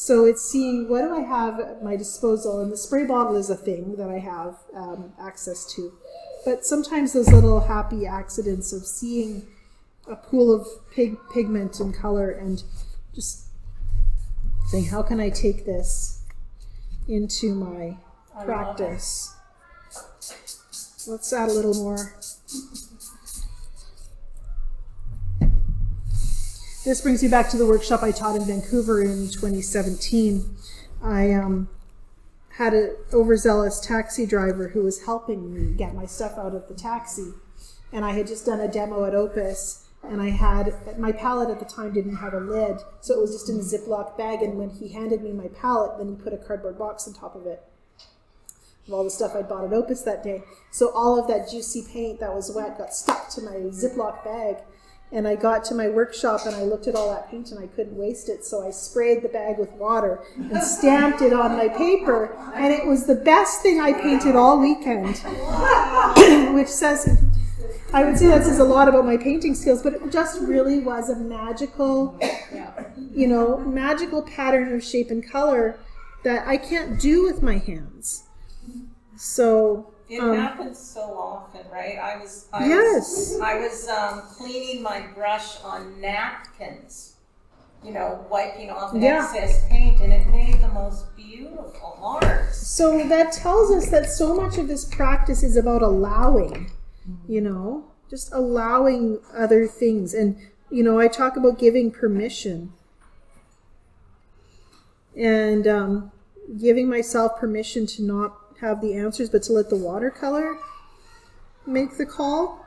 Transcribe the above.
So it's seeing what do I have at my disposal, and the spray bottle is a thing that I have access to. But sometimes those little happy accidents of seeing a pool of pigment and color and just saying, how can I take this into my practice? Let's add a little more. This brings me back to the workshop I taught in Vancouver in 2017. I had an overzealous taxi driver who was helping me get my stuff out of the taxi. And I had just done a demo at Opus, and I had, my palette at the time didn't have a lid, so it was just in a Ziploc bag, and when he handed me my palette, then he put a cardboard box on top of it of all the stuff I'd bought at Opus that day. So all of that juicy paint that was wet got stuck to my Ziploc bag. And I got to my workshop and I looked at all that paint and I couldn't waste it, so I sprayed the bag with water and stamped it on my paper, and it was the best thing I painted all weekend. Which says, I would say that says a lot about my painting skills, but it just really was a magical, you know, magical pattern of shape and color that I can't do with my hands. So it happens so often, right? I was cleaning my brush on napkins, you know, wiping off excess paint, and it made the most beautiful marks. So that tells us that so much of this practice is about allowing, you know, just allowing other things. And, you know, I talk about giving permission and giving myself permission to not have the answers, but to let the watercolor make the call.